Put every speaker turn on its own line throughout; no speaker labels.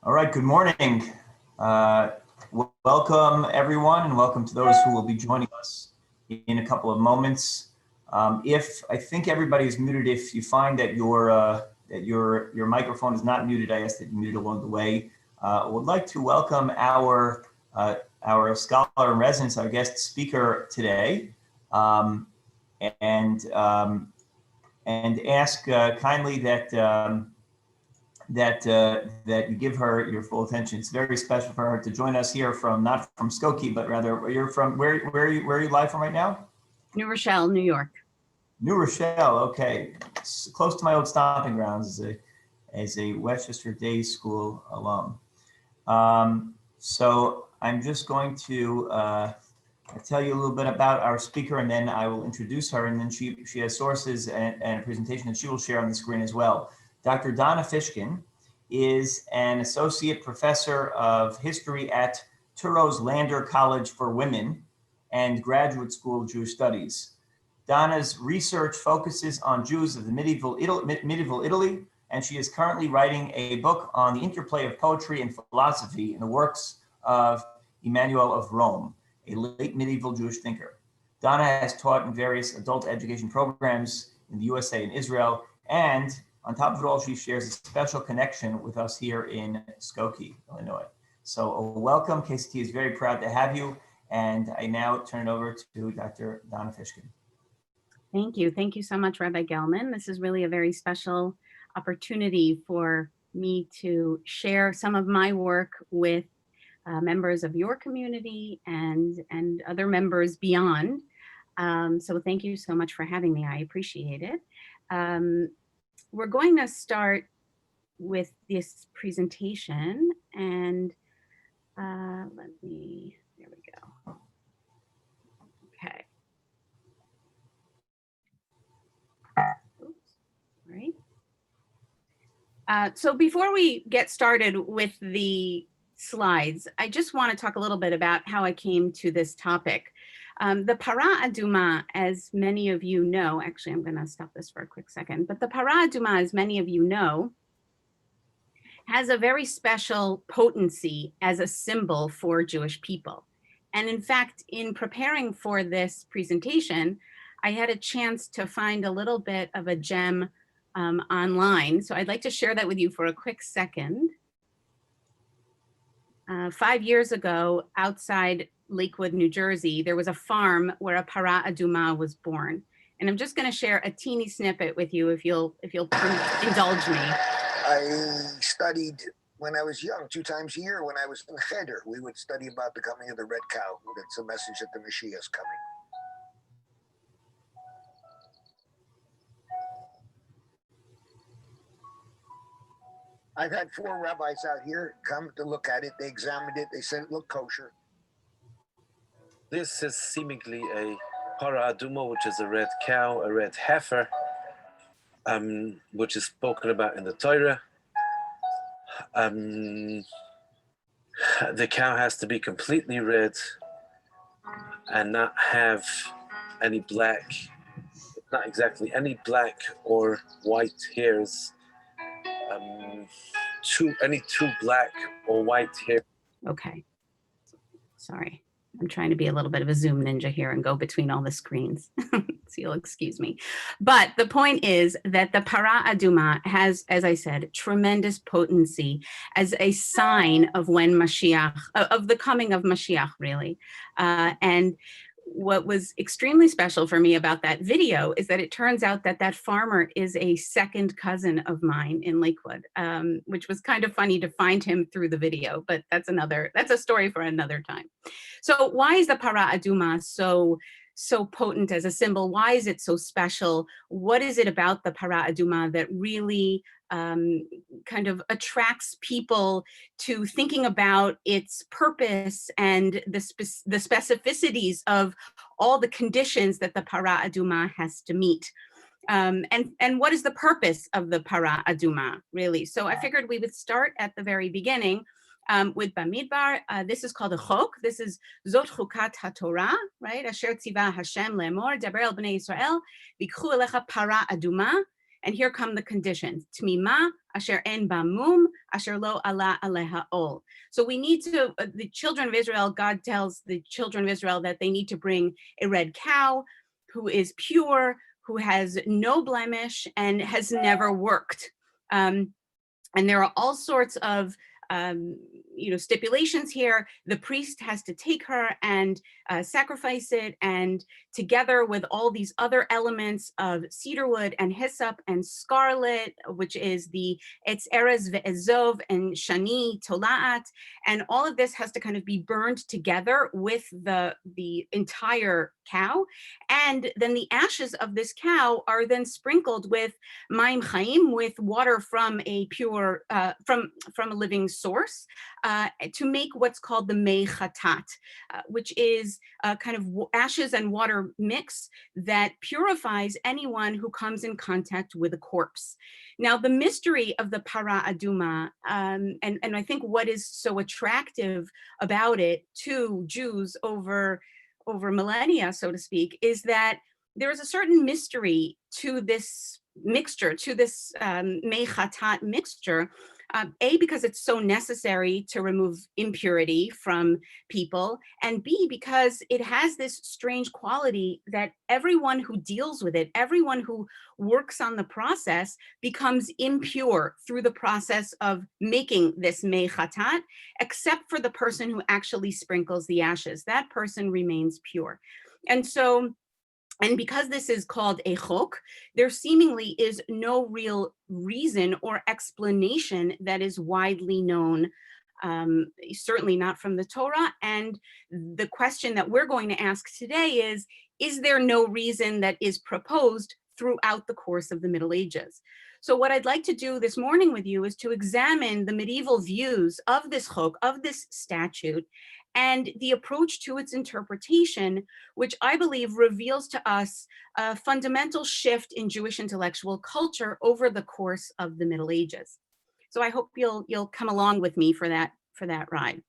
All right, good morning. Welcome everyone, and welcome to those who will be joining us in a couple of moments. If I think everybody is muted, if you find that your microphone is not muted, I ask that you mute along the way. Would like to welcome our scholar in residence, our guest speaker today, and ask kindly that you give her your full attention. It's very special for her to join us here from, not from Skokie, but rather you're from, where are you live from right now?
New Rochelle, New York.
New Rochelle, okay. It's close to my old stomping grounds as a Westchester Day School alum. So I'm just going to tell you a little bit about our speaker, and then I will introduce her, and then she has sources and a presentation that she will share on the screen as well. Dr. Donna Fishkin is an associate professor of history at Turo's Lander College for Women and Graduate School of Jewish Studies. Donna's research focuses on Jews of the medieval Italy, and she is currently writing a book on the interplay of poetry and philosophy in the works of Emmanuel of Rome, a late medieval Jewish thinker. Donna has taught in various adult education programs in the USA and Israel, and on top of it all, she shares a special connection with us here in Skokie, Illinois. So welcome. KCT is very proud to have you. And I now turn it over to Dr. Donna Fishkin.
Thank you. Thank you so much, Rabbi Gelman. This is really a very special opportunity for me to share some of my work with members of your community and other members beyond. So thank you so much for having me. I appreciate it. We're going to start with this presentation, and there we go. Okay. Oops. All right. So before we get started with the slides, I just want to talk a little bit about how I came to this topic. The Parah Aduma, as many of you know, actually I'm going to stop this for a quick second, but the Parah Aduma, as many of you know, has a very special potency as a symbol for Jewish people. And in fact, in preparing for this presentation, I had a chance to find a little bit of a gem online. So I'd like to share that with you for a quick second. 5 years ago, outside Lakewood, New Jersey, there was a farm where a Parah Aduma was born. And I'm just going to share a teeny snippet with you if you'll indulge me.
I studied when I was young, 2 times a year when I was in Cheder. We would study about the coming of the red cow. That's a message that the Mashiach is coming. I've had 4 rabbis out here come to look at it. They examined it. They said it looked kosher.
This is seemingly a Parah Aduma, which is a red cow, a red heifer, which is spoken about in the Torah. The cow has to be completely red and not have any black, not exactly any black or white hairs. Any two black or white hair.
Okay, sorry. I'm trying to be a little bit of a Zoom ninja here and go between all the screens, so you'll excuse me. But the point is that the Parah Aduma has, as I said, tremendous potency as a sign of when Mashiach, of the coming of Mashiach, really. And what was extremely special for me about that video is that it turns out that that farmer is a second cousin of mine in Lakewood, which was kind of funny to find him through the video, but that's a story for another time. So why is the Parah Aduma so potent as a symbol? Why is it so special? What is it about the Parah Aduma that really kind of attracts people to thinking about its purpose and the specificities of all the conditions that the Parah Aduma has to meet? And what is the purpose of the Parah Aduma, really? So I figured we would start at the very beginning with Bamidbar. This is called a chok. This is Zot Chukat HaTorah, right? Asher tziva Hashem le'emor, daber el bnei Yisrael, vikhu elecha Parah Aduma. And here come the conditions. Tmima, asher en ba mum, asher lo ala aleha ol. So we need to, the children of Israel, God tells the children of Israel that they need to bring a red cow who is pure, who has no blemish, and has never worked. And there are all sorts of stipulations here. The priest has to take her and sacrifice it, and together with all these other elements of cedarwood and hyssop and scarlet, which is the etz erez ve'ezov and shani tolaat, and all of this has to kind of be burned together with the entire cow. And then the ashes of this cow are then sprinkled with mayim chaim, with water from a pure, from a living source, to make what's called the mei chatat, which is a kind of ashes and water mix that purifies anyone who comes in contact with a corpse. Now, the mystery of the Parah Aduma, and I think what is so attractive about it to Jews over millennia, so to speak, is that there is a certain mystery to this mixture, to this mei chatat mixture, A, because it's so necessary to remove impurity from people, and B, because it has this strange quality that everyone who deals with it, everyone who works on the process, becomes impure through the process of making this mei chatat, except for the person who actually sprinkles the ashes. That person remains pure. And because this is called a chok, there seemingly is no real reason or explanation that is widely known, certainly not from the Torah. And the question that we're going to ask today is there no reason that is proposed throughout the course of the Middle Ages? So what I'd like to do this morning with you is to examine the medieval views of this chok, of this statute, and the approach to its interpretation, which I believe reveals to us a fundamental shift in Jewish intellectual culture over the course of the Middle Ages. So I hope you'll come along with me for that ride.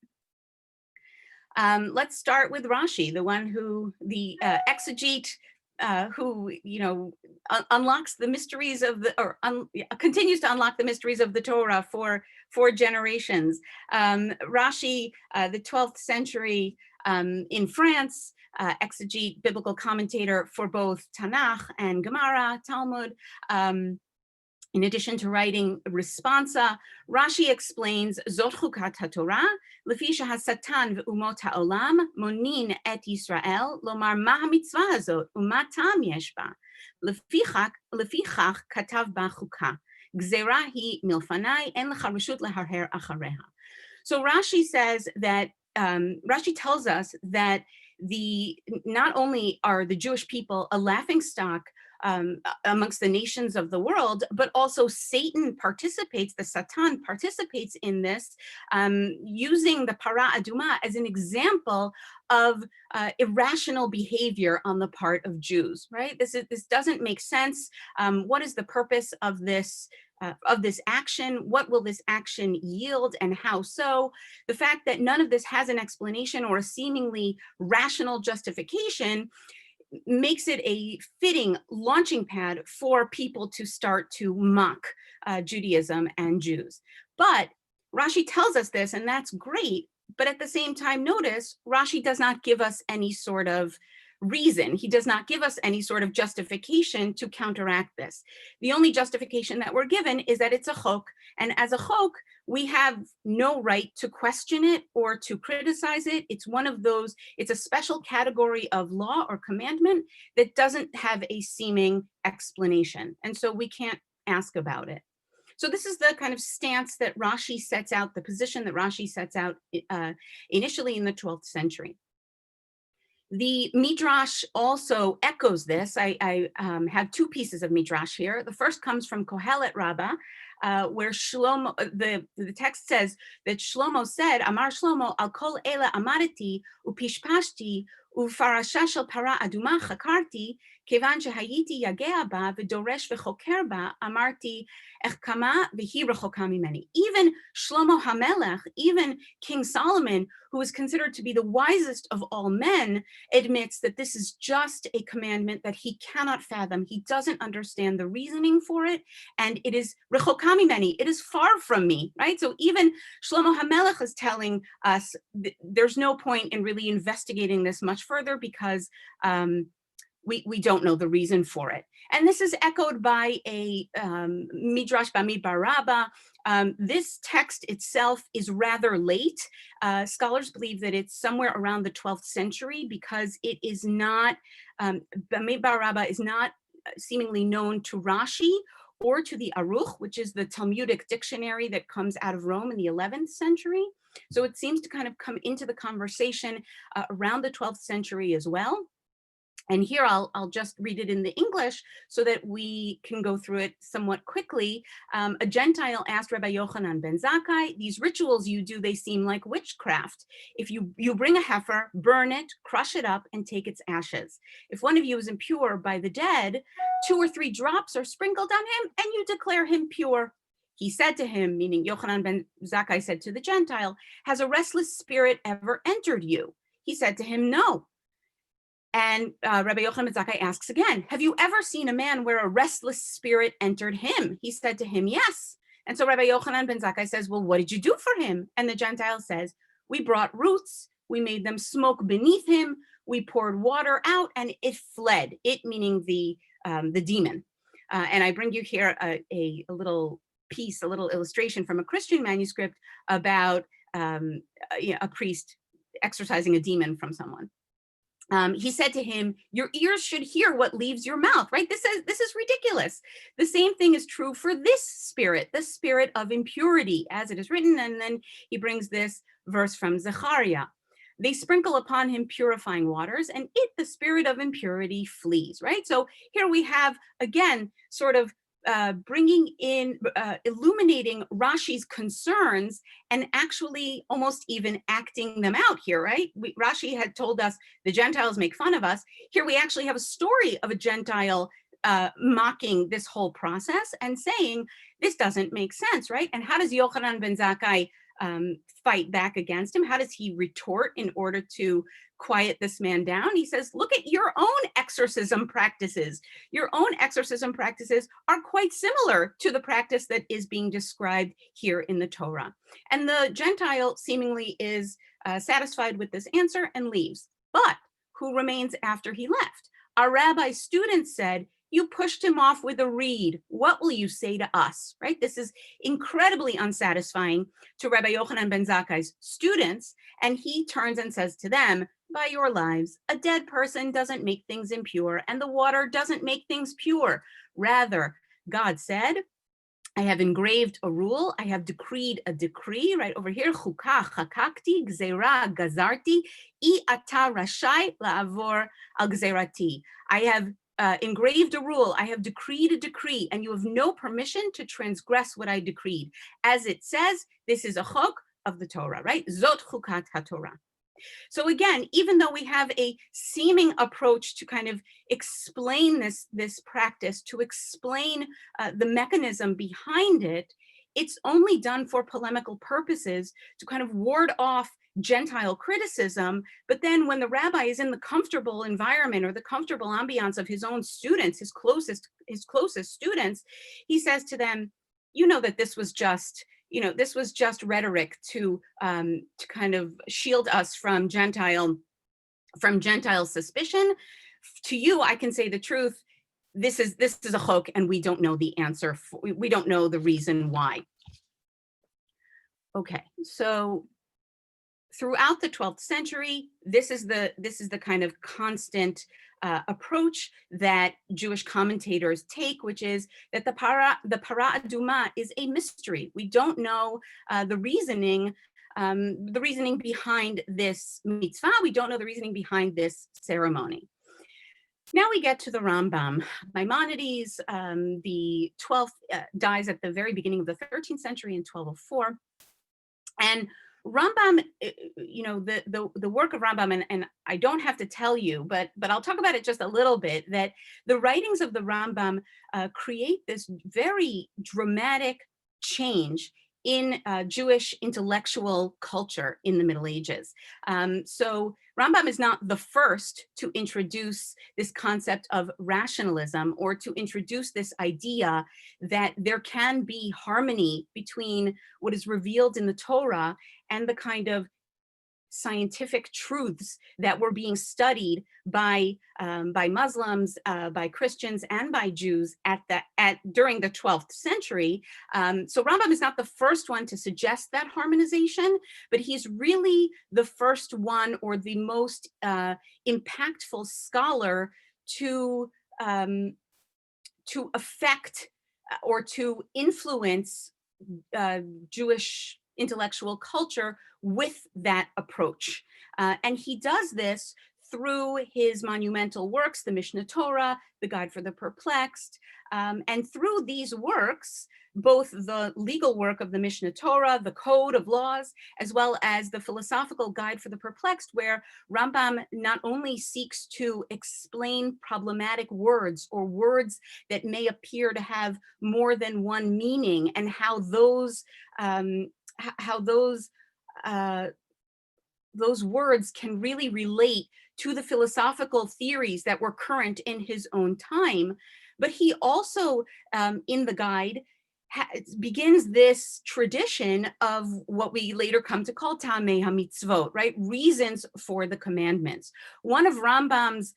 Let's start with Rashi, the one who, the exegete, who unlocks the mysteries of continues to unlock the mysteries of the Torah for generations. Rashi, the 12th century in France, exegete, biblical commentator for both Tanakh and Gemara, Talmud. In addition to writing responsa, Rashi explains Zot chukat haTorah, lefi shehasatan ve'umot ha'olam monin et Yisrael lomar ma hamitzvah hazot u'ma ta'am yesh ba. Lefichach katav ba chukah. Gzera hi milfanai en lecha reshut leharher achareha. So Rashi says that, Rashi tells us that not only are the Jewish people a laughingstock amongst the nations of the world, but also Satan participates, the Satan participates in this, using the Parah Aduma as an example of irrational behavior on the part of Jews, right? This doesn't make sense. What is the purpose of this action? What will this action yield, and how so? The fact that none of this has an explanation or a seemingly rational justification makes it a fitting launching pad for people to start to mock Judaism and Jews. But Rashi tells us this, and that's great. But at the same time, notice Rashi does not give us any sort of reason. He does not give us any sort of justification to counteract this. The only justification that we're given is that it's a chok, and as a chok, we have no right to question it or to criticize it. It's one of those, it's a special category of law or commandment that doesn't have a seeming explanation, and so we can't ask about it. So this is the kind of stance that Rashi sets out, the position that Rashi sets out initially in the 12th century. The Midrash also echoes this. I have two pieces of Midrash here. The first comes from Kohelet Rabbah, where Shlomo, the text says that Shlomo said, Amar Shlomo, al kol ela amareti upishpashti ufarasha shel Parah Aduma chakarti כיוון שהייתי יגע בה ודורש וחוקר בה, אמרתי, איך כמה והיא רחוקה ממני. Even Shlomo HaMelech, even King Solomon, who is considered to be the wisest of all men, admits that this is just a commandment that he cannot fathom. He doesn't understand the reasoning for it, and it is rechokah mimeni, it is far from me, right? So even Shlomo HaMelech is telling us there's no point in really investigating this much further because we don't know the reason for it. And this is echoed by a Midrash Bamidbar Rabbah. This text itself is rather late. Scholars believe that it's somewhere around the 12th century because it is not, Bamidbar Rabbah is not seemingly known to Rashi or to the Aruch, which is the Talmudic dictionary that comes out of Rome in the 11th century. So it seems to kind of come into the conversation around the 12th century as well. And here I'll just read it in the English so that we can go through it somewhat quickly. A Gentile asked Rabbi Yochanan ben Zakkai, these rituals you do, they seem like witchcraft. If you bring a heifer, burn it, crush it up, and take its ashes. If one of you is impure by the dead, 2 or 3 drops are sprinkled on him, and you declare him pure. He said to him, meaning Yochanan ben Zakkai said to the Gentile, has a restless spirit ever entered you? He said to him, no. And Rabbi Yochanan ben Zakkai asks again, have you ever seen a man where a restless spirit entered him? He said to him, yes. And so Rabbi Yochanan ben Zakkai says, well, what did you do for him? And the Gentile says, we brought roots, we made them smoke beneath him, we poured water out, and it fled, it meaning the demon. And I bring you here a little piece, a little illustration from a Christian manuscript about a priest exorcising a demon from someone. He said to him, your ears should hear what leaves your mouth, right? This is ridiculous. The same thing is true for this spirit, the spirit of impurity, as it is written. And then he brings this verse from Zechariah. They sprinkle upon him purifying waters, and it, the spirit of impurity, flees, right? So here we have, again, sort of bringing in, illuminating Rashi's concerns and actually almost even acting them out here, right? Rashi had told us the Gentiles make fun of us. Here we actually have a story of a Gentile mocking this whole process and saying, this doesn't make sense, right? And how does Yochanan ben Zakkai fight back against him? How does he retort in order to quiet this man down? He says, look at your own exorcism practices. Your own exorcism practices are quite similar to the practice that is being described here in the Torah. And the Gentile seemingly is satisfied with this answer and leaves. But who remains after he left? Our rabbi's student said, you pushed him off with a reed. What will you say to us, right? This is incredibly unsatisfying to Rabbi Yochanan ben Zakkai's students. And he turns and says to them, by your lives, a dead person doesn't make things impure, and the water doesn't make things pure. Rather, God said, I have engraved a rule, I have decreed a decree, right over here, chukah chakakti, gzeira gazarti, I ata rashai la'avor al gzeirati. I have engraved a rule, I have decreed a decree, and you have no permission to transgress what I decreed. As it says, this is a chok of the Torah, right? Zot chukat haTorah. So again, even though we have a seeming approach to kind of explain this practice, to explain the mechanism behind it, it's only done for polemical purposes to kind of ward off Gentile criticism. But then when the rabbi is in the comfortable environment or the comfortable ambiance of his own students, his closest students, he says to them, you know that this was just rhetoric to kind of shield us from Gentile suspicion. To you, I can say the truth. This is a chok, and we don't know the answer. We don't know the reason why. Okay, so throughout the 12th century, this is the kind of constant approach that Jewish commentators take, which is that the Parah Aduma is a mystery. We don't know the reasoning behind this mitzvah. We don't know the reasoning behind this ceremony. Now we get to the Rambam. Maimonides, the 12th, dies at the very beginning of the 13th century in 1204. And Rambam, the work of Rambam, and I don't have to tell you, but I'll talk about it just a little bit, that the writings of the Rambam create this very dramatic change in Jewish intellectual culture in the Middle Ages. So Rambam is not the first to introduce this concept of rationalism, or to introduce this idea that there can be harmony between what is revealed in the Torah and the kind of scientific truths that were being studied by Muslims, by Christians, and by Jews during the 12th century. So Rambam is not the first one to suggest that harmonization, but he's really the first one, or the most impactful scholar to affect or to influence Jewish intellectual culture with that approach. And he does this through his monumental works, the Mishnah Torah, the Guide for the Perplexed, and through these works, both the legal work of the Mishnah Torah, the code of laws, as well as the philosophical Guide for the Perplexed, where Rambam not only seeks to explain problematic words, or words that may appear to have more than one meaning, and how those words can really relate to the philosophical theories that were current in his own time. But he also, in the guide, begins this tradition of what we later come to call Tamei HaMitzvot, right? Reasons for the commandments. One of Rambam's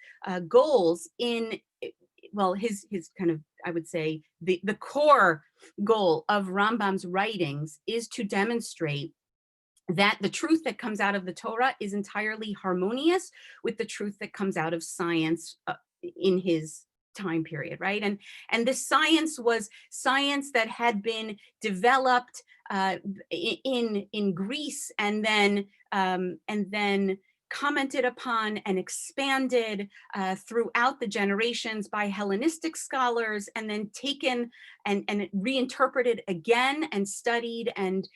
goals in, well, his kind of, I would say, the core goal of Rambam's writings is to demonstrate that the truth that comes out of the Torah is entirely harmonious with the truth that comes out of science in his time period, right? And this science was science that had been developed in Greece, and then commented upon and expanded throughout the generations by Hellenistic scholars, and then taken and reinterpreted again and studied and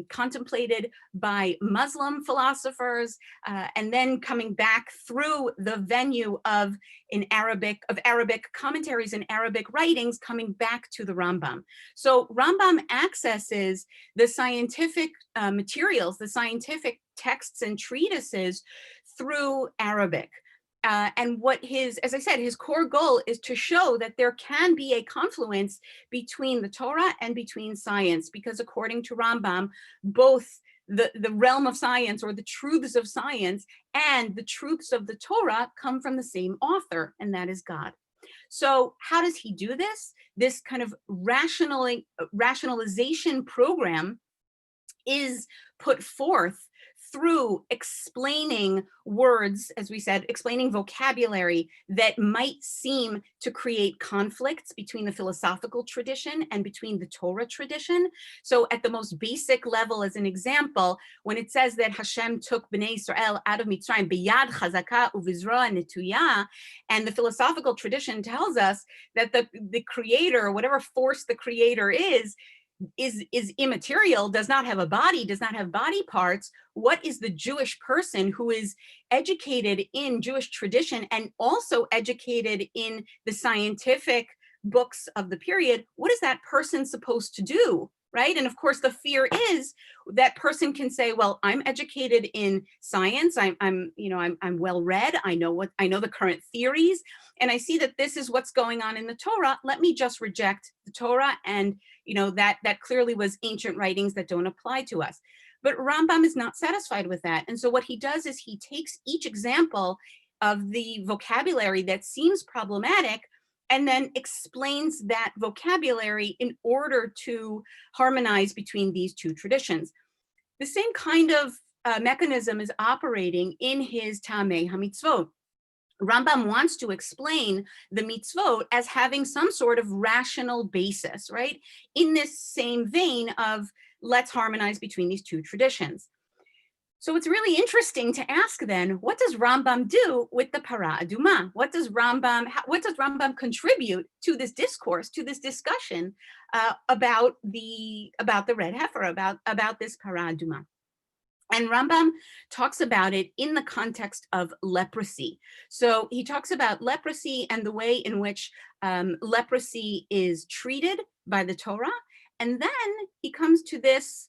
contemplated by Muslim philosophers, and then coming back through the venue of Arabic commentaries and Arabic writings, coming back to the Rambam. So Rambam accesses the scientific materials, the scientific texts and treatises through Arabic. And what as I said, his core goal is to show that there can be a confluence between the Torah and between science, because according to Rambam, both the realm of science, or the truths of science, and the truths of the Torah come from the same author, and that is God. So how does he do this? This kind of rationalization program is put forth through explaining words, as we said, explaining vocabulary that might seem to create conflicts between the philosophical tradition and between the Torah tradition. So at the most basic level, as an example, when it says that Hashem took Bnei Israel out of Mitzrayim, biyad chazaka uvizra netuya, and the philosophical tradition tells us that the creator, whatever force the creator is immaterial, does not have a body, does not have body parts. What is the Jewish person who is educated in Jewish tradition and also educated in the scientific books of the period? What is that person supposed to do, right? And of course, the fear is that person can say, well, I'm educated in science, I'm well read, I know the current theories, and I see that this is what's going on in the Torah. Let me just reject the Torah, and that clearly was ancient writings that don't apply to us. But Rambam is not satisfied with that. And so what he does is he takes each example of the vocabulary that seems problematic and then explains that vocabulary in order to harmonize between these two traditions. The same kind of mechanism is operating in his Tamei HaMitzvot. Rambam wants to explain the mitzvot as having some sort of rational basis, right? In this same vein of let's harmonize between these two traditions. So it's really interesting to ask then, what does Rambam do with the Parah Aduma? What does Rambam contribute to this discourse, to this discussion about the red heifer, about this Parah Aduma? And Rambam talks about it in the context of leprosy. So he talks about leprosy and the way in which leprosy is treated by the Torah. And then he comes to this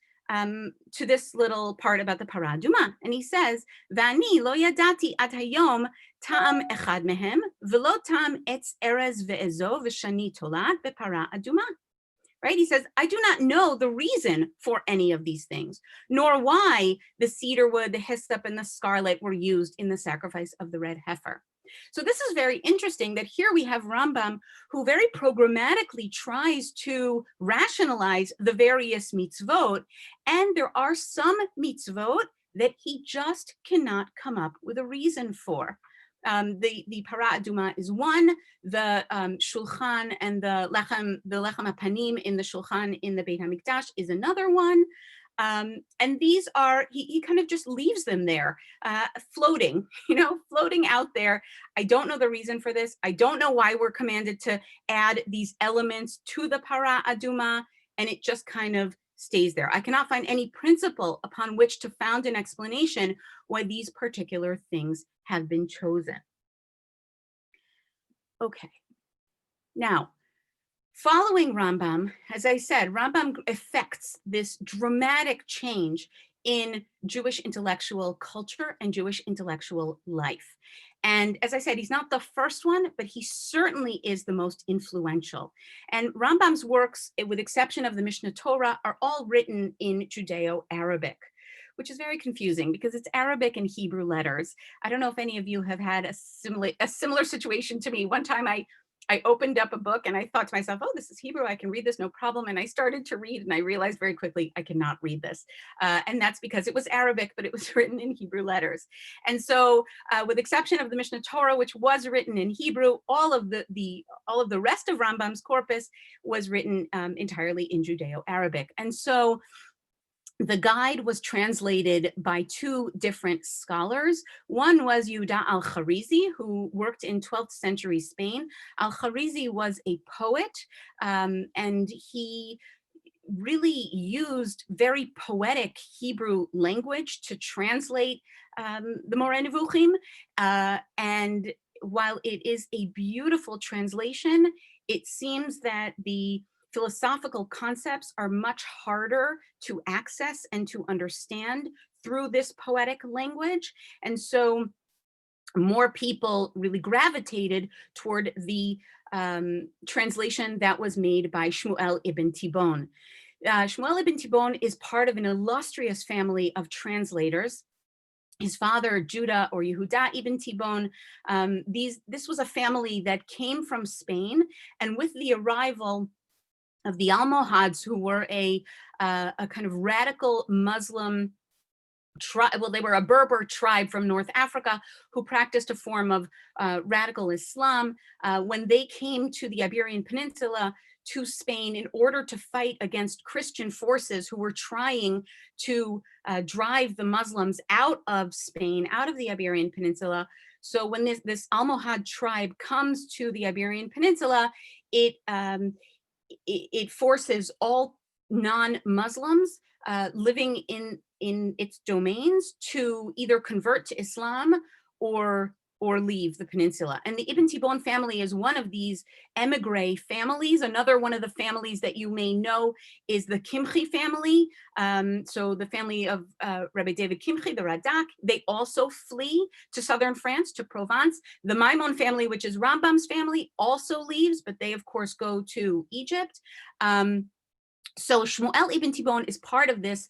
little part about the Parah Aduma. And he says, Vani lo yadati at hayom ta'am echad mehem, velo ta'am etz erez ve'ezo v'shani tolad beParah Aduma. Right? He says, I do not know the reason for any of these things, nor why the cedar wood, the hyssop, and the scarlet were used in the sacrifice of the red heifer. So this is very interesting that here we have Rambam, who very programmatically tries to rationalize the various mitzvot, and there are some mitzvot that he just cannot come up with a reason for. The Parah Aduma is one, the Shulchan and the Lechem Hapanim in the Shulchan in the Beit HaMikdash is another one. And these are, he kind of just leaves them there, floating, floating out there. I don't know the reason for this. I don't know why we're commanded to add these elements to the Parah Aduma, and it just kind of stays there. I cannot find any principle upon which to found an explanation why these particular things have been chosen. Okay, now, following Rambam, as I said, Rambam effects this dramatic change in Jewish intellectual culture and Jewish intellectual life. And as I said, he's not the first one, but he certainly is the most influential. And Rambam's works, with exception of the Mishnah Torah, are all written in Judeo-Arabic, which is very confusing because it's Arabic and Hebrew letters. I don't know if any of you have had a similar situation to me. One time I opened up a book and I thought to myself, oh, this is Hebrew, I can read this, no problem. And I started to read and I realized very quickly I cannot read this. And that's because it was Arabic, but it was written in Hebrew letters. And so with exception of the Mishnah Torah, which was written in Hebrew, all of the rest of Rambam's corpus was written entirely in Judeo-Arabic. And so the guide was translated by two different scholars. One was Yehuda al-Kharizi, who worked in 12th century Spain. Al-Kharizi was a poet, and he really used very poetic Hebrew language to translate the Moreh Nevuchim. And while it is a beautiful translation, it seems that the philosophical concepts are much harder to access and to understand through this poetic language. And so more people really gravitated toward the translation that was made by Shmuel ibn Tibon. Shmuel ibn Tibon is part of an illustrious family of translators. His father, Judah or Yehuda ibn Tibon, this was a family that came from Spain, and with the arrival of the Almohads, who were a kind of radical Muslim tribe, well, they were a Berber tribe from North Africa who practiced a form of radical Islam. When they came to the Iberian Peninsula, to Spain, in order to fight against Christian forces who were trying to drive the Muslims out of Spain, out of the Iberian Peninsula. So when this Almohad tribe comes to the Iberian Peninsula, it forces all non-Muslims living in its domains to either convert to Islam or leave the peninsula. And the Ibn Tibon family is one of these emigre families. Another one of the families that you may know is the Kimchi family. So the family of Rabbi David Kimchi, the Radak, they also flee to southern France, to Provence. The Maimon family, which is Rambam's family, also leaves, but they of course go to Egypt. So Shmuel ibn Tibon is part of this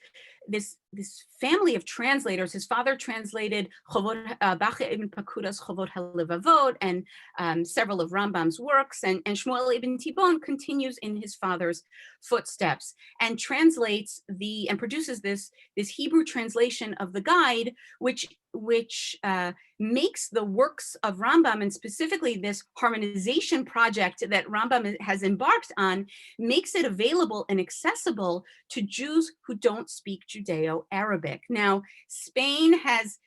family of translators. His father translated Bachya ibn Pakuda's Chovot HaLevavot and several of Rambam's works, and Shmuel ibn Tibon continues in his father's footsteps and translates and produces this Hebrew translation of the guide, which makes the works of Rambam, and specifically this harmonization project that Rambam has embarked on, makes it available and accessible to Jews who don't speak Judeo-Arabic. Now, Spain has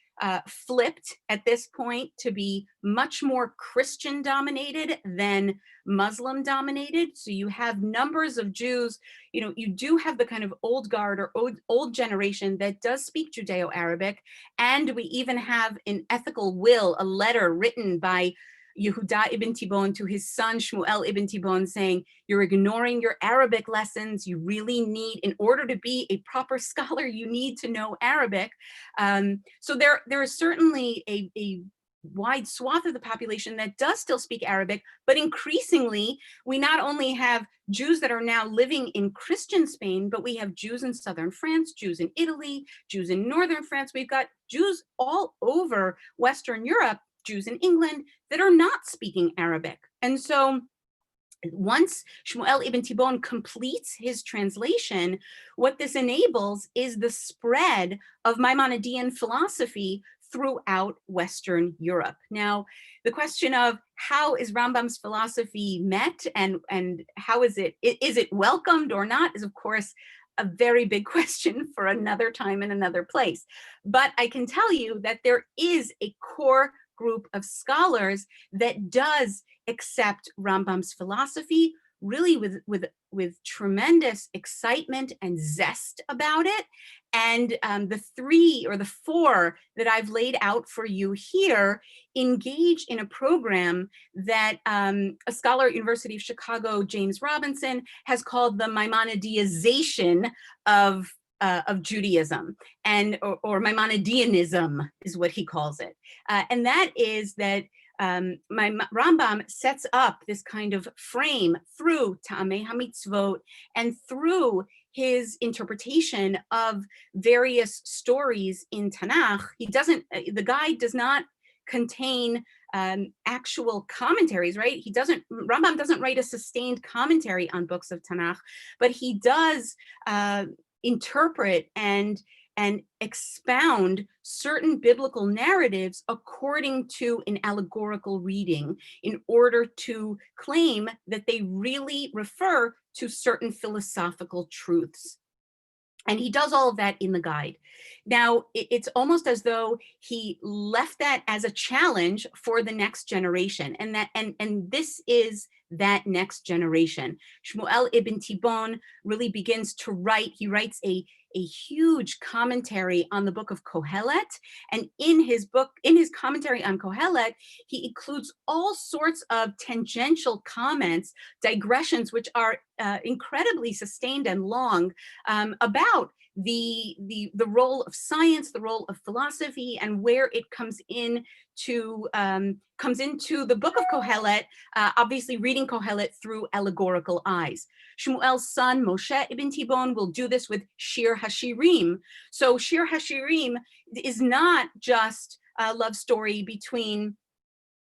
flipped at this point to be much more Christian dominated than Muslim dominated. So you have numbers of Jews, you do have the kind of old guard or old generation that does speak Judeo-Arabic. And we even have an ethical will, a letter written by Yehuda ibn Tibon to his son Shmuel ibn Tibon saying, you're ignoring your Arabic lessons. You really need, in order to be a proper scholar, you need to know Arabic. So there is certainly a wide swath of the population that does still speak Arabic, but increasingly, we not only have Jews that are now living in Christian Spain, but we have Jews in southern France, Jews in Italy, Jews in northern France. We've got Jews all over Western Europe, Jews in England that are not speaking Arabic. And so once Shmuel ibn Tibon completes his translation, what this enables is the spread of Maimonidean philosophy throughout Western Europe. Now, the question of how is Rambam's philosophy met and how is it welcomed or not is, of course, a very big question for another time and another place. But I can tell you that there is a core group of scholars that does accept Rambam's philosophy really with tremendous excitement and zest about it. And the 3 or the 4 that I've laid out for you here engage in a program that a scholar at University of Chicago, James Robinson, has called the Maimonideization of Judaism, and or Maimonideanism is what he calls it. And that is that Rambam sets up this kind of frame through Ta'amei HaMitzvot and through his interpretation of various stories in Tanakh. The guide does not contain actual commentaries, right? Rambam doesn't write a sustained commentary on books of Tanakh, but he does interpret and expound certain biblical narratives according to an allegorical reading in order to claim that they really refer to certain philosophical truths. And he does all of that in the guide. Now, it's almost as though he left that as a challenge for the next generation. And this is that next generation. Shmuel ibn Tibon really begins to write. He writes a huge commentary on the book of Kohelet. And in his commentary on Kohelet, he includes all sorts of tangential comments, digressions, which are incredibly sustained and long, about the role of science, the role of philosophy, and where it comes into the book of Kohelet, obviously reading Kohelet through allegorical eyes. Shmuel's son, Moshe ibn Tibon, will do this with Shir HaShirim. So Shir HaShirim is not just a love story between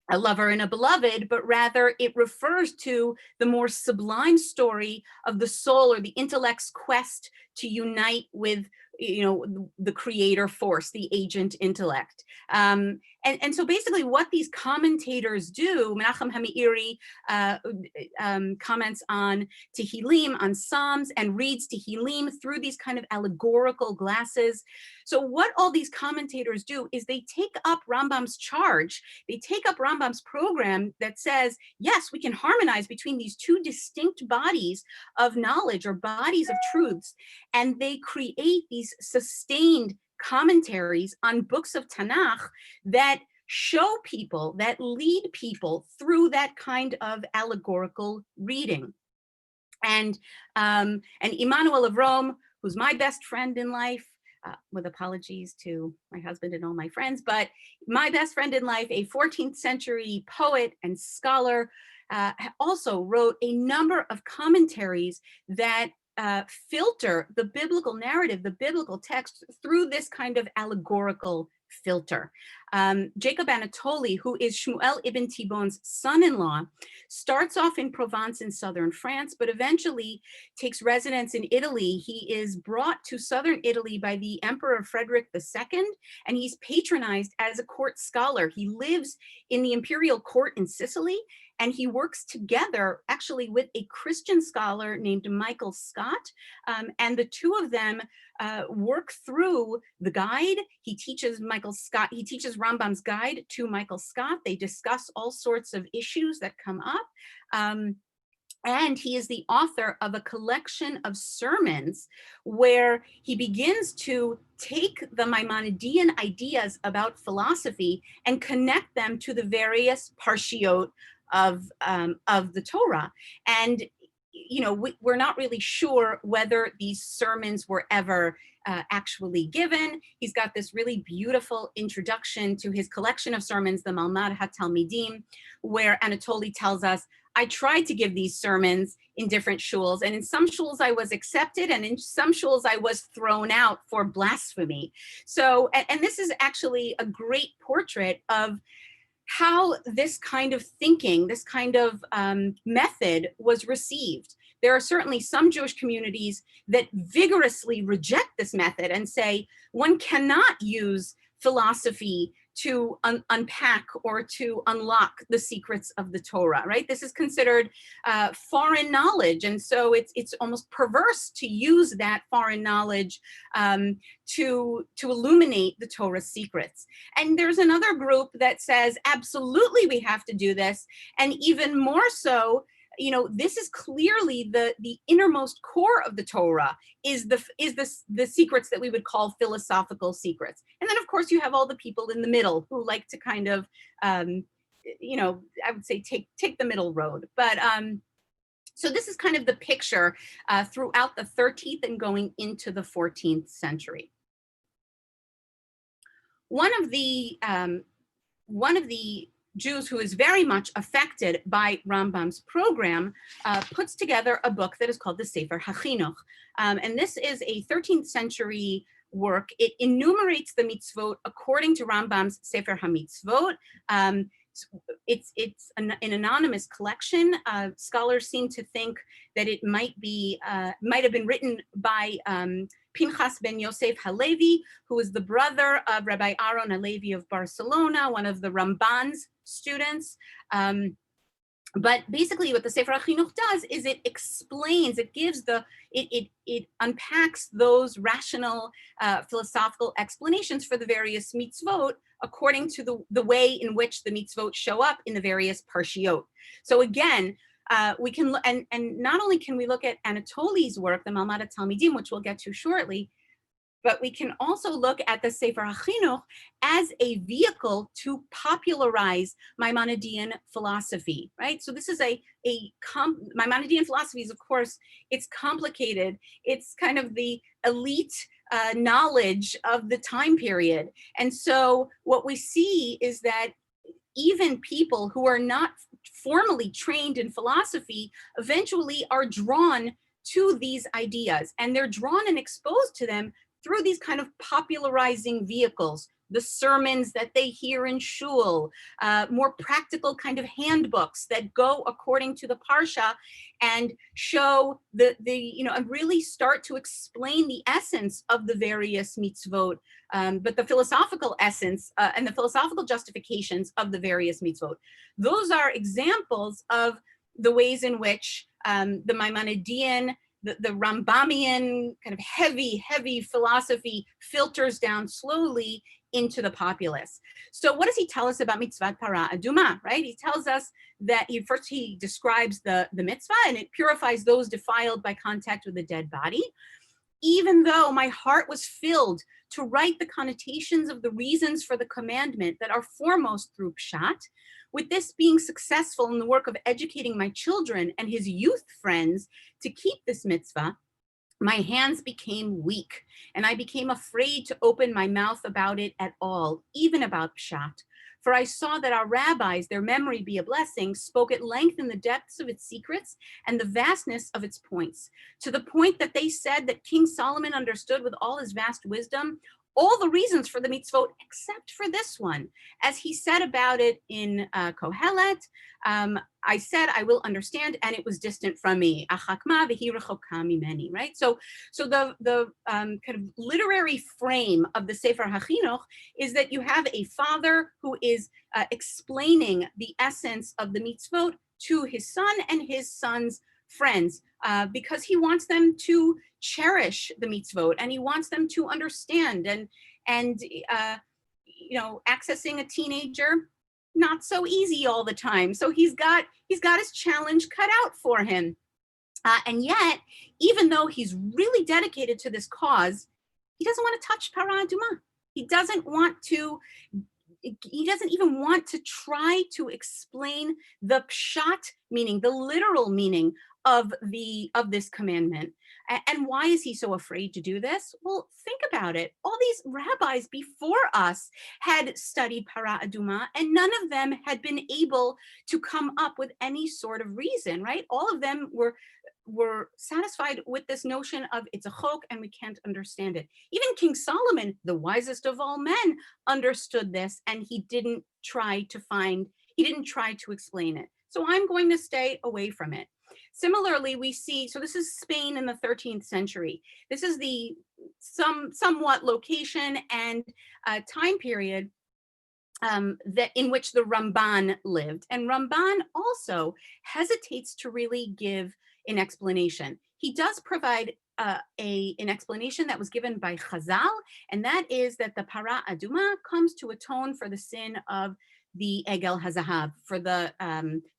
a lover and a beloved, but rather it refers to the more sublime story of the soul or the intellect's quest to unite with, the creator force, the agent intellect. And so basically what these commentators do, Menachem Ha'Meiri comments on Tehillim, on Psalms, and reads Tehillim through these kind of allegorical glasses. So what all these commentators do is they take up Rambam's charge, they take up Rambam's program that says, yes, we can harmonize between these 2 distinct bodies of knowledge or bodies of truths, and they create these sustained commentaries on books of Tanakh that show people, that lead people through that kind of allegorical reading. And Emmanuel of Rome, who's my best friend in life, with apologies to my husband and all my friends, but my best friend in life, a 14th century poet and scholar, also wrote a number of commentaries that filter the biblical narrative, the biblical text through this kind of allegorical filter. Jacob Anatoli, who is Shmuel ibn Tibon's son-in-law, starts off in Provence in southern France, but eventually takes residence in Italy. He is brought to southern Italy by the Emperor Frederick II, and he's patronized as a court scholar. He lives in the imperial court in Sicily, and he works together actually with a Christian scholar named Michael Scott. And the 2 of them work through the guide. He teaches Rambam's guide to Michael Scott. They discuss all sorts of issues that come up. And he is the author of a collection of sermons where he begins to take the Maimonidean ideas about philosophy and connect them to the various parshiot of the Torah. And we're not really sure whether these sermons were ever actually given. He's got this really beautiful introduction to his collection of sermons, the Malmad HaTalmidim, where Anatoly tells us, I tried to give these sermons in different shuls, and in some shuls I was accepted, and in some shuls I was thrown out for blasphemy. So, and this is actually a great portrait of how this kind of thinking, this kind of method was received. There are certainly some Jewish communities that vigorously reject this method and say one cannot use philosophy to unpack or to unlock the secrets of the Torah, right? This is considered foreign knowledge. And so it's almost perverse to use that foreign knowledge to illuminate the Torah's secrets. And there's another group that says, absolutely, we have to do this. And even more so, this is clearly the innermost core of the Torah is the secrets that we would call philosophical secrets. And then of course you have all the people in the middle who like to kind of, I would say take the middle road. But so this is kind of the picture throughout the 13th and going into the 14th century. One of the Jews who is very much affected by Rambam's program puts together a book that is called the Sefer HaChinuch. And this is a 13th century work. It enumerates the mitzvot according to Rambam's Sefer HaMitzvot. It's an anonymous collection. Scholars seem to think that it might have been written by Pinchas ben Yosef Halevi, who is the brother of Rabbi Aaron Halevi of Barcelona, one of the Ramban's students. But basically what the Sefer HaChinuch does is it explains, it unpacks those rational philosophical explanations for the various mitzvot according to the way in which the mitzvot show up in the various parshiot. So again, we can look, and not only can we look at Anatoly's work, the Malmad HaTalmidim, which we'll get to shortly, but we can also look at the Sefer HaChinuch as a vehicle to popularize Maimonidean philosophy, right? So this is Maimonidean philosophy is, of course, it's complicated. It's kind of the elite knowledge of the time period. And so what we see is that even people who are not formally trained in philosophy eventually are drawn to these ideas, and they're drawn and exposed to them through these kind of popularizing vehicles, the sermons that they hear in shul, more practical kind of handbooks that go according to the parsha and show and really start to explain the essence of the various mitzvot, but the philosophical essence and the philosophical justifications of the various mitzvot. Those are examples of the ways in which the Maimonidean, the Rambamian kind of heavy philosophy filters down slowly into the populace. So what does he tell us about mitzvat Parah Aduma, right? He tells us that he describes the mitzvah, and it purifies those defiled by contact with a dead body. Even though my heart was filled to write the connotations of the reasons for the commandment that are foremost through Pshat, with this being successful in the work of educating my children and his youth friends to keep this mitzvah, my hands became weak, and I became afraid to open my mouth about it at all, even about Pshat. For I saw that our rabbis, their memory be a blessing, spoke at length in the depths of its secrets and the vastness of its points, to the point that they said that King Solomon understood with all his vast wisdom all the reasons for the mitzvot except for this one. As he said about it in Kohelet, I said, I will understand, and it was distant from me. Achakma v'hi rechoka mimeni, right? So the kind of literary frame of the Sefer HaChinuch is that you have a father who is explaining the essence of the mitzvot to his son and his son's friends because he wants them to cherish the mitzvot, and he wants them to understand. And accessing a teenager, not so easy all the time. So he's got his challenge cut out for him. And yet, even though he's really dedicated to this cause, he doesn't want to touch Parah Aduma. He doesn't even want to try to explain the pshat meaning, the literal meaning of this commandment. And why is he so afraid to do this? Well, think about it. All these rabbis before us had studied Parah Aduma, and none of them had been able to come up with any sort of reason, right? All of them were satisfied with this notion of it's a chok and we can't understand it. Even King Solomon, the wisest of all men, understood this, and he didn't try to explain it. So I'm going to stay away from it. Similarly, we see, so this is Spain in the 13th century. This is the somewhat location and time period that in which the Ramban lived. And Ramban also hesitates to really give an explanation. He does provide an explanation that was given by Chazal, and that is that the Parah Aduma comes to atone for the sin of the Egel Hazahav, for the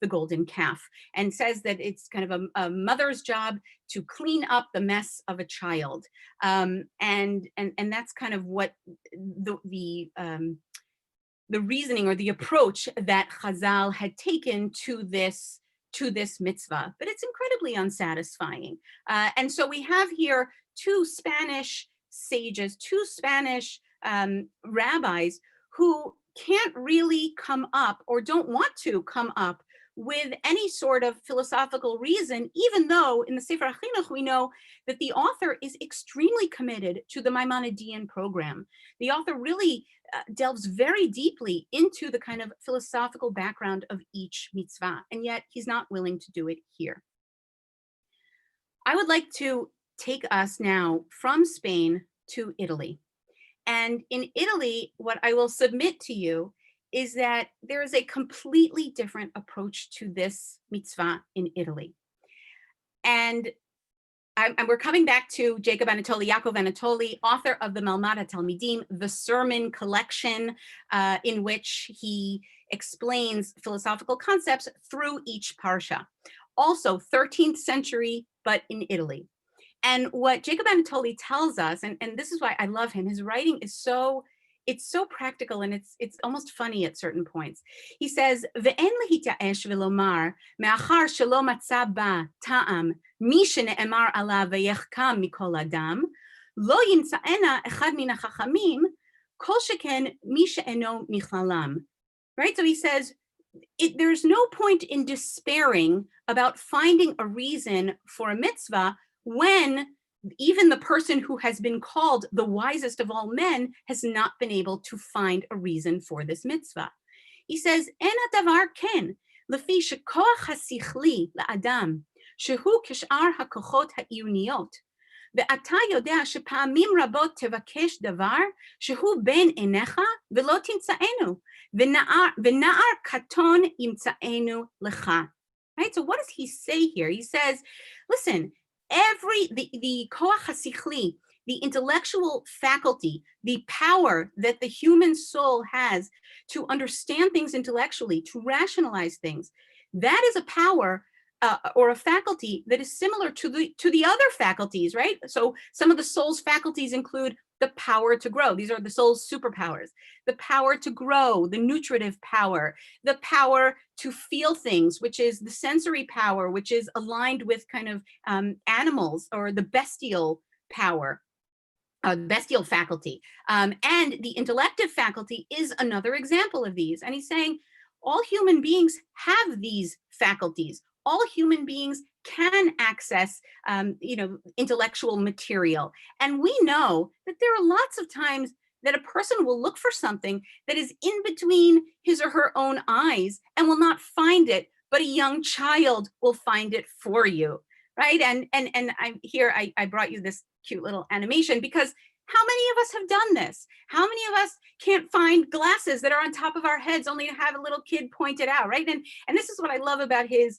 golden calf, and says that it's kind of a mother's job to clean up the mess of a child, and that's kind of what the reasoning or the approach that Chazal had taken to this mitzvah, but it's incredibly unsatisfying. And so we have here two Spanish sages, two Spanish rabbis who can't really come up, or don't want to come up, with any sort of philosophical reason, even though in the Sefer HaChinuch we know that the author is extremely committed to the Maimonidean program. The author really delves very deeply into the kind of philosophical background of each mitzvah, and yet he's not willing to do it here. I would like to take us now from Spain to Italy. And in Italy, what I will submit to you is that there is a completely different approach to this mitzvah in Italy. And we're coming back to Jacob Anatoli, Yaakov Anatoli, author of the Malmad HaTalmidim, the sermon collection in which he explains philosophical concepts through each parsha. Also 13th century, but in Italy. And what Jacob Anatoli tells us, and this is why I love him, his writing is so practical, and it's almost funny at certain points. He says, "Ve'en lehita'esh ve'lomar me'achar shelo matza ba ta'am mi shene'emar alav ve'yechkam mikol adam lo yimtza'ena echad min hachachamim kol sheken mi she'eno michlalam." Right? So he says, there's no point in despairing about finding a reason for a mitzvah when even the person who has been called the wisest of all men has not been able to find a reason for this mitzvah. He says, "En hadavar ken, lefi shekoach hasichli la'adam, shehu kishar hakochot ha'iyuniyot, ve'ata yodea shepa'amim rabot tevakesh davar, shehu ben enecha ve'lo timtza'enu, ve'na'ar katon yimtza'enu lecha." Right? So what does he say here? He says, listen, the koach hasichli, the intellectual faculty, the power that the human soul has to understand things intellectually, to rationalize things, that is a power or a faculty that is similar to the other faculties, right? So some of the soul's faculties include the power to grow. These are the soul's superpowers. The power to grow, the nutritive power, the power to feel things, which is the sensory power, which is aligned with kind of animals, or the bestial power, bestial faculty. And the intellective faculty is another example of these. And he's saying all human beings have these faculties. All human beings can access, intellectual material. And we know that there are lots of times that a person will look for something that is in between his or her own eyes and will not find it, but a young child will find it for you, right? And I brought you this cute little animation because how many of us have done this? How many of us can't find glasses that are on top of our heads only to have a little kid point it out, right? And this is what I love about his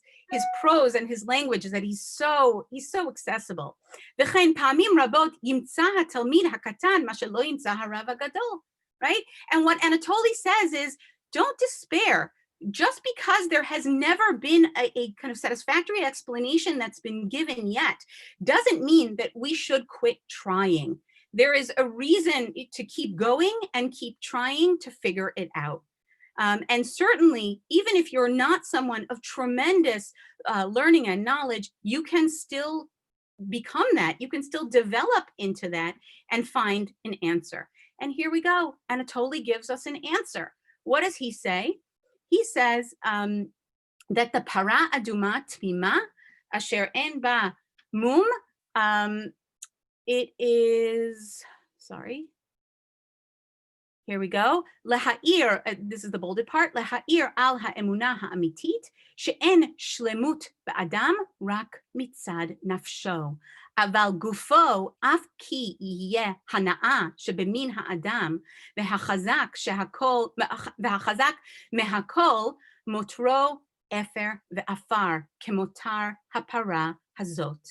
prose and his language, is that he's so accessible. וכן פעמים רבות ימצא התלמיד הקטן מה שלא ימצא הרב הגדול, right? And what Anatoly says is, don't despair. Just because there has never been a kind of satisfactory explanation that's been given yet, doesn't mean that we should quit trying. There is a reason to keep going and keep trying to figure it out. And certainly, even if you're not someone of tremendous learning and knowledge, you can still become that. You can still develop into that and find an answer. And here we go. Anatoly gives us an answer. What does he say? He says that the Parah Aduma Tmima, Asher En Ba Mum, it is, sorry, here we go. Leha'ir, this is the bolded part, Leha'ir al ha'emunah ha'amitit, she'en shlemut ba'adam rak mitzad nafsho. אבל גופו אף כי יהיה הנאה שבמין האדם והחזק מהכל מותרו אפר ואפר כמותר הפרה הזאת.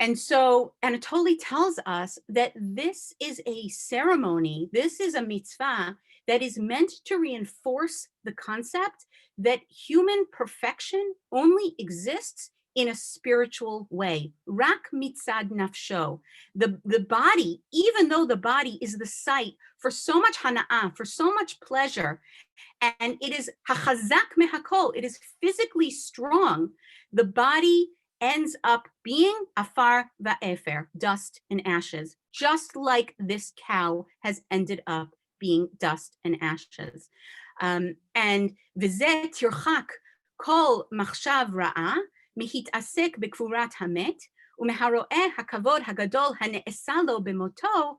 And so Anatoly tells us that this is a ceremony, this is a mitzvah that is meant to reinforce the concept that human perfection only exists in a spiritual way. Rak mitzad nafsho. The body, even though the body is the site for so much hana'ah, for so much pleasure, and it is hachazak mehakol, it is physically strong, the body ends up being afar va'efer, dust and ashes, just like this cow has ended up being dust and ashes. And v'zeh tirchak kol machshav ra'ah, מתעסק בקבורת המת, ומהרואה הכבוד הגדול הנעשה לו במותו,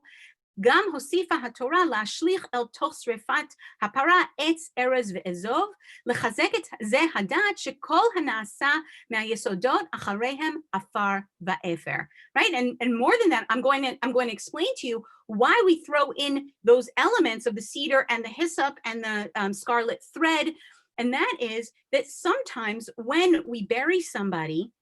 גם הוסיפה התורה להשליך אל תוך שריפת הפרה עץ ארז ואזוב, לחזק את זה הדעת שכל הנעשה מהיסודות אחריהם עפר ואפר. Right? And more than that, I'm going to explain to you why we throw in those elements of the cedar and the hyssop and the scarlet thread. And that is that sometimes when we bury somebody,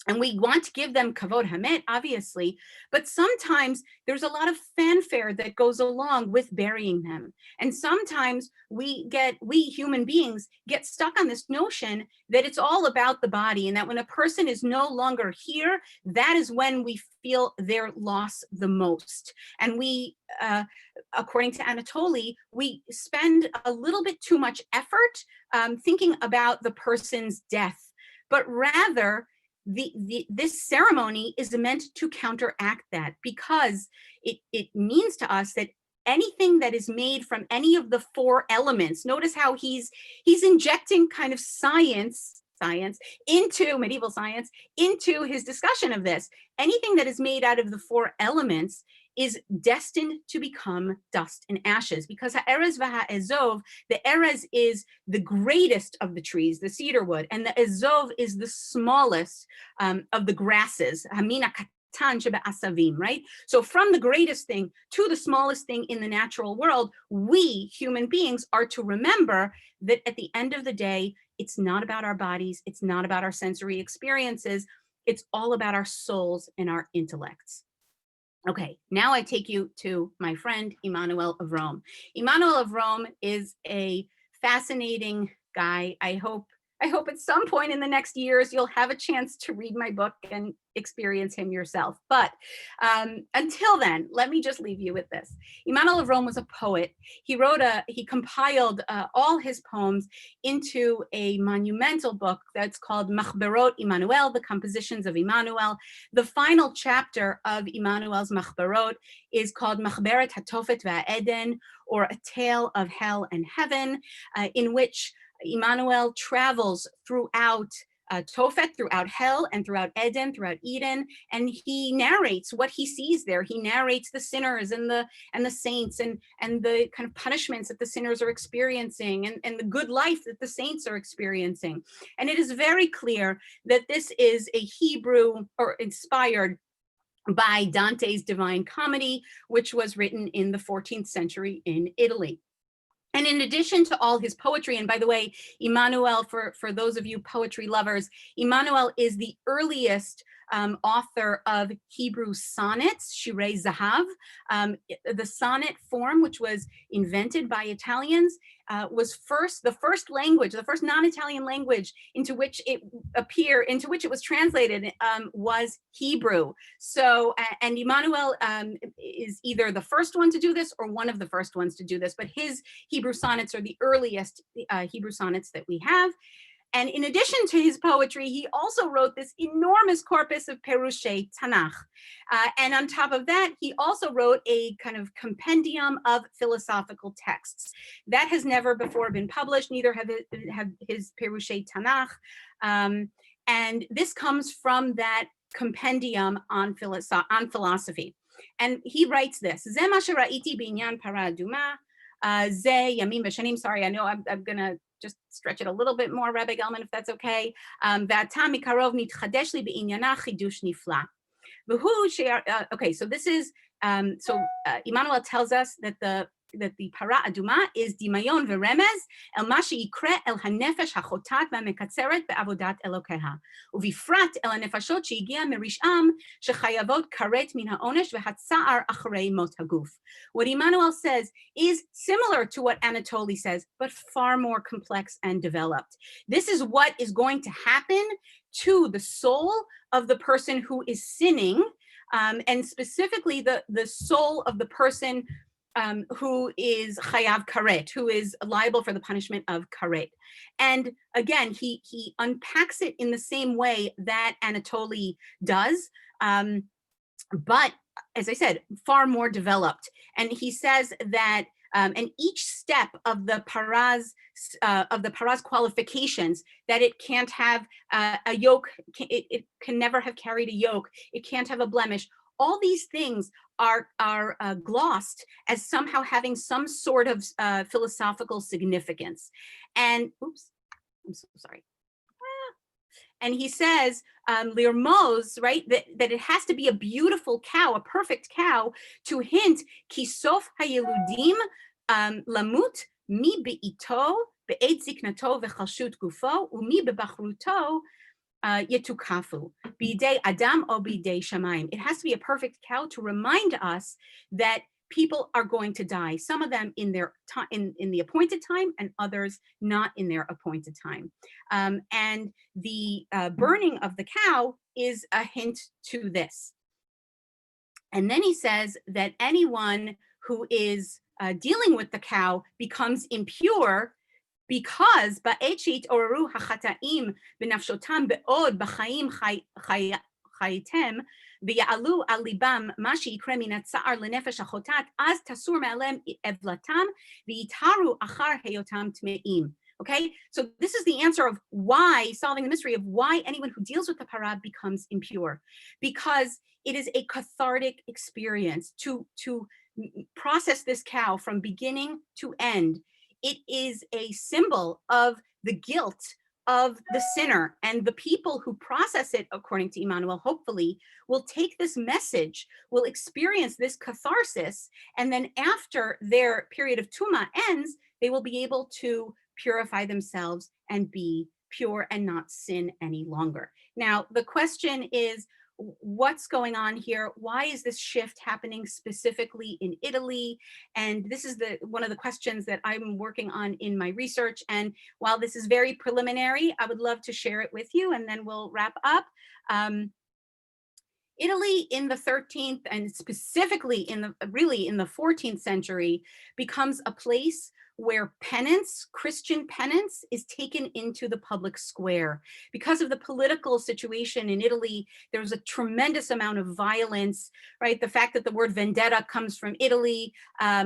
and we want to give them kavod hamet, obviously, but sometimes there's a lot of fanfare that goes along with burying them. And sometimes we human beings get stuck on this notion that it's all about the body, and that when a person is no longer here, that is when we feel their loss the most. And we, according to Anatoly, we spend a little bit too much effort thinking about the person's death, but rather this ceremony is meant to counteract that, because it means to us that anything that is made from any of the four elements, notice how he's injecting kind of science into medieval science into his discussion of this. Anything that is made out of the four elements is destined to become dust and ashes, because ha'erez v'ha'ezov, the erez is the greatest of the trees, the cedar wood, and the ezov is the smallest of the grasses, hamina katan shebe'asavim, right? So from the greatest thing to the smallest thing in the natural world, we human beings are to remember that at the end of the day, it's not about our bodies, it's not about our sensory experiences, it's all about our souls and our intellects. Okay, now I take you to my friend, Emmanuel of Rome. Emmanuel of Rome is a fascinating guy. I hope at some point in the next years, you'll have a chance to read my book and experience him yourself. But until then, let me just leave you with this. Emmanuel of Rome was a poet. He compiled all his poems into a monumental book that's called Machberot Emmanuel, the Compositions of Emmanuel. The final chapter of Emmanuel's Machberot is called Machberet HaTofet VaEden, or A Tale of Hell and Heaven, in which Emmanuel travels throughout Tophet, throughout hell, and throughout Eden, throughout Eden, and he narrates what he sees there. He narrates the sinners and the saints and the kind of punishments that the sinners are experiencing, and the good life that the saints are experiencing. And it is very clear that this is a Hebrew or inspired by Dante's Divine Comedy, which was written in the 14th century in Italy. And in addition to all his poetry, and by the way, Immanuel, for those of you poetry lovers, Immanuel is the earliest author of Hebrew sonnets, Shirei Zahav. The sonnet form, which was invented by Italians, was the first language, the first non-Italian language into which it was translated, was Hebrew. So, and Immanuel is either the first one to do this or one of the first ones to do this, but his Hebrew sonnets are the earliest Hebrew sonnets that we have. And in addition to his poetry, he also wrote this enormous corpus of Perushei Tanakh. And on top of that, he also wrote a kind of compendium of philosophical texts. That has never before been published, neither have his Perushei Tanakh. And this comes from that compendium on philosophy. And he writes this, Ze ma shera'iti b'inyan Parah Aduma, Ze yamim v'shanim. Sorry, I know I'm gonna just stretch it a little bit more, Rabbi Gelman, if that's okay. V'ata mikarov nitchadesh li b'inyana chidush nifla. Okay, so this is, Immanuel tells us that the Parah Aduma is dimayon v'remez el ma she'ikre el hanefesh hachotat v'mekatzeret be'avodat Elokeha, uvifrat el hanefashot she'igia merish'am shechayavot karet min ha'onesh v'hatza'ar achrei mot haguf. What Immanuel says is similar to what Anatoly says, but far more complex and developed. This is what is going to happen to the soul of the person who is sinning, and specifically the soul of the person who is chayav karet, who is liable for the punishment of karet. And again, he unpacks it in the same way that Anatoly does, but as I said, far more developed. And he says that, and each step of the Parah's qualifications, that it can't have a yoke, it can never have carried a yoke, it can't have a blemish. All these things are glossed as somehow having some sort of philosophical significance. And, oops, I'm so sorry. And he says, Lirmoz, right, that it has to be a beautiful cow, a perfect cow, to hint, Kisof hayeludim lamut mi be'ito be'et ziknato v'chalshut gufo umi bebachruto yetukafu bidei adam o bidei shamayim. It has to be a perfect cow to remind us that people are going to die, some of them in their in the appointed time and others not in their appointed time. And the burning of the cow is a hint to this. And then he says that anyone who is dealing with the cow becomes impure because ba'echit oraru hachataim b'nafshotam be'od b'chaim chayitem v'ya'alu al libam ma she'ikre min hatza'ar lenefesh hachotat az tasur me'alem evlatam v'yitaru achar heyotam tme'im. Okay, so this is the answer of why, solving the mystery of why anyone who deals with the parah becomes impure, because it is a cathartic experience to process this cow from beginning to end. It is a symbol of the guilt of the sinner, and the people who process it, according to Immanuel, hopefully will take this message, will experience this catharsis, and then after their period of Tuma ends, they will be able to purify themselves and be pure and not sin any longer. Now, the question is, what's going on here? Why is this shift happening specifically in Italy? And this is one of the questions that I'm working on in my research. And while this is very preliminary, I would love to share it with you, and then we'll wrap up. Italy in the 13th and specifically in the 14th century becomes a place where penance, Christian penance, is taken into the public square. Because of the political situation in Italy, there's a tremendous amount of violence, right? The fact that the word vendetta comes from Italy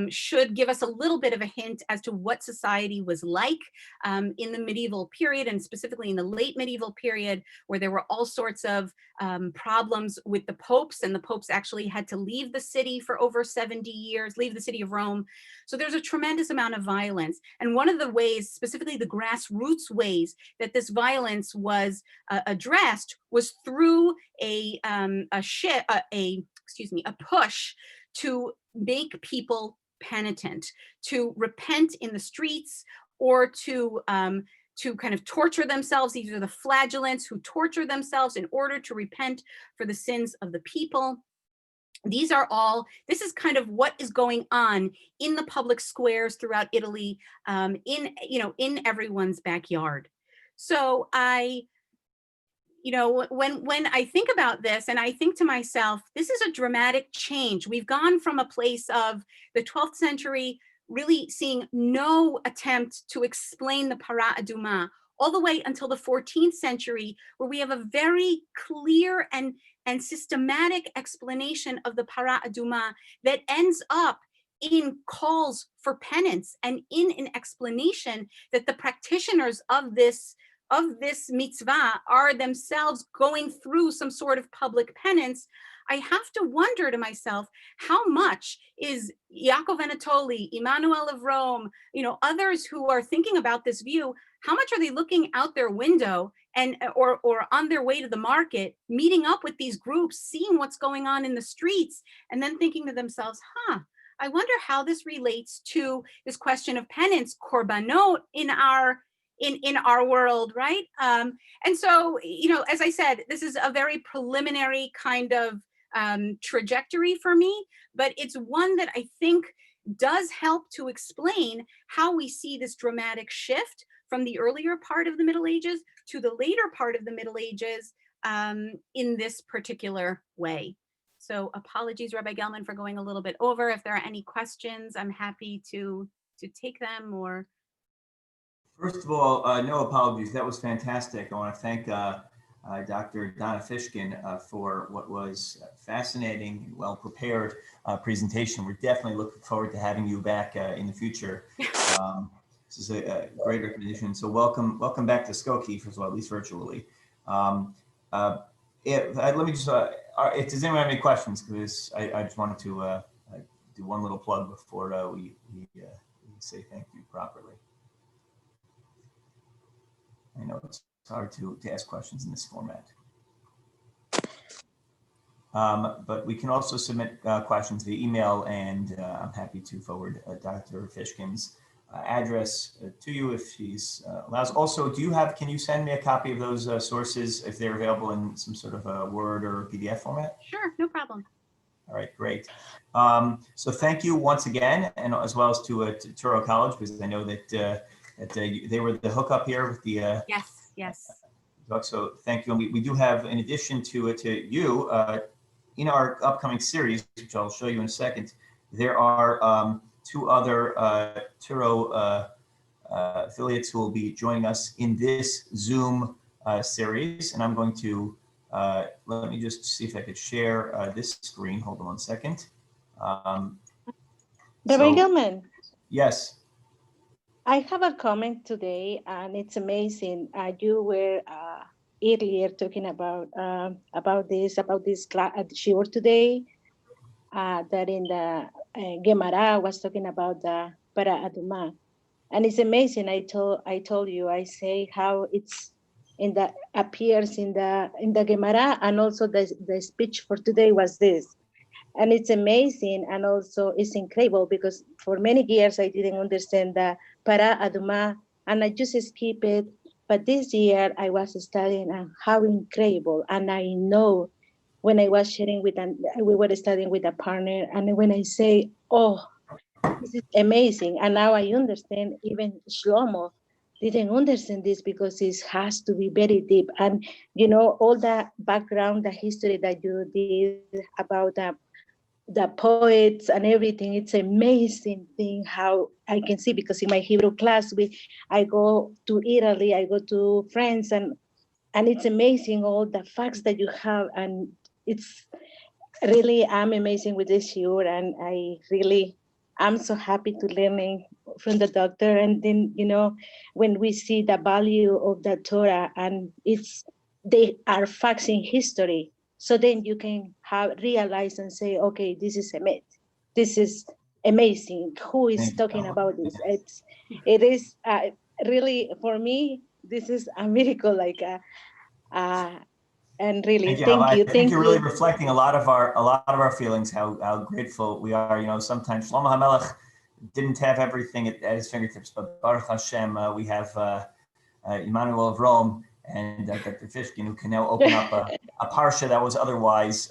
should give us a little bit of a hint as to what society was like in the medieval period, and specifically in the late medieval period, where there were all sorts of problems with the popes, and the popes actually had to leave the city for over 70 years, leave the city of Rome. So there's a tremendous amount of violence violence. And one of the ways, specifically the grassroots ways that this violence was addressed was through a push to make people penitent, to repent in the streets, or to kind of torture themselves. These are the flagellants who torture themselves in order to repent for the sins of the people. This is kind of what is going on in the public squares throughout Italy, in everyone's backyard. So when I think about this, and I think to myself, this is a dramatic change. We've gone from a place of the 12th century really seeing no attempt to explain the Parah Aduma, all the way until the 14th century, where we have a very clear and systematic explanation of the Parah Aduma that ends up in calls for penance and in an explanation that the practitioners of this mitzvah are themselves going through some sort of public penance. I have to wonder to myself, how much is Yaakov Anatoli, Emmanuel of Rome, others who are thinking about this view, how much are they looking out their window or on their way to the market, meeting up with these groups, seeing what's going on in the streets, and then thinking to themselves, I wonder how this relates to this question of penance, korbanot, in our world, right? And so, as I said, this is a very preliminary kind of trajectory for me, but it's one that I think does help to explain how we see this dramatic shift from the earlier part of the Middle Ages to the later part of the Middle Ages in this particular way. So apologies, Rabbi Gelman, for going a little bit over. If there are any questions, I'm happy to take them. Or
First of all, no apologies. That was fantastic. I want to thank Dr. Donna Fishkin for what was fascinating and well-prepared presentation. We're definitely looking forward to having you back in the future. This is a great recognition. So welcome back to Skokie, first of all, at least virtually. Let me just, does anyone have any questions? Because I just wanted to do one little plug before we say thank you properly. I know it's hard to ask questions in this format. But we can also submit questions via email, and I'm happy to forward Dr. Fishkin's address to you if she's allows. Also, can you send me a copy of those sources if they're available in some sort of a Word or PDF format?
Sure, no problem.
All right, great. So thank you once again, and as well as to Touro College, because I know that they were the hookup here with the
yes.
So thank you. And we do have, in addition to you, in our upcoming series, which I'll show you in a second, there are two other Touro affiliates who will be joining us in this Zoom series. And I'm going to, let me just see if I could share this screen. Hold on one second.
Rabbi Gelman.
Yes.
I have a comment today, and it's amazing. You were earlier talking about this shiur today. That in the Gemara was talking about the Parah Aduma, and it's amazing. I told you. I say how it's appears in the Gemara, and also the speech for today was this. And it's amazing, and also it's incredible, because for many years I didn't understand the Parah Aduma, and I just skip it. But this year I was studying, and how incredible. And I know when I was sharing we were studying with a partner, and when I say, oh, this is amazing. And now I understand. Even Shlomo didn't understand this, because it has to be very deep. And all the background, the history that you did about the poets and everything, it's amazing thing how I can see, because in my Hebrew class, I go to Italy, I go to France, and it's amazing all the facts that you have. And it's really, I'm amazing with this shiur, and I'm so happy to learning from the doctor. And then, when we see the value of the Torah, and they are facts in history. So then you can realize and say, okay, this is a myth. This is amazing. Who is
Thank you,
talking
Paola.
about this? It is really, for me, this is a miracle. And really,
Thank you, Alba. I think
thank
you're really
you.
reflecting a lot of our feelings, how grateful we are. You know, sometimes Shlomo HaMelech didn't have everything at his fingertips, but Baruch Hashem, we have Emmanuel of Rome and Dr. Fishkin, who can now open up a parsha that was otherwise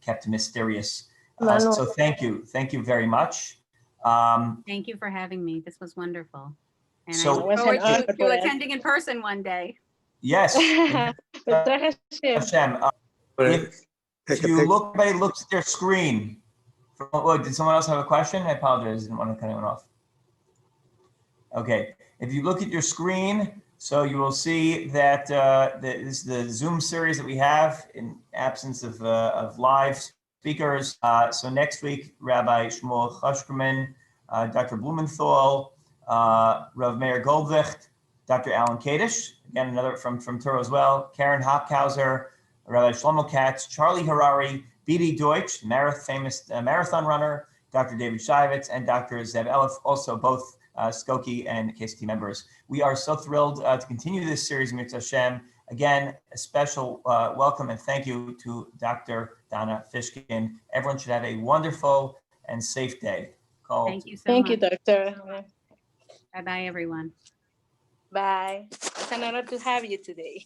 kept mysterious. So thank you very much.
Thank you for having me. This was wonderful. And
So-
I
It
look
was an
forward
honor
to
for us.
attending in person one day.
Yes,
Baruch Hashem.
Hashem. If you look, everybody looks at their screen. Oh, did someone else have a question? I apologize. I didn't want to cut anyone off. Okay. If you look at your screen, so you will see that this is the Zoom series that we have in absence of live speakers. So next week, Rabbi Shmuel Chashkerman, Dr. Blumenthal, Rav Meir Goldwicht, Dr. Alan Kadish, again, another from Turo as well, Karen Hopkhauser, Rabbi Shlomo Katz, Charlie Harari, B.D. Deutsch, famous marathon runner, Dr. David Shivitz, and Dr. Zev Elif, also both Skokie and KCT members. We are so thrilled to continue this series, Mitzvah Hashem. Again, a special welcome and thank you to Dr. Dana Fishkin. Everyone should have a wonderful and safe day.
Thank you so
Thank
much.
you, Doctor.
Bye-bye, everyone.
Bye. It's an honor to have you today.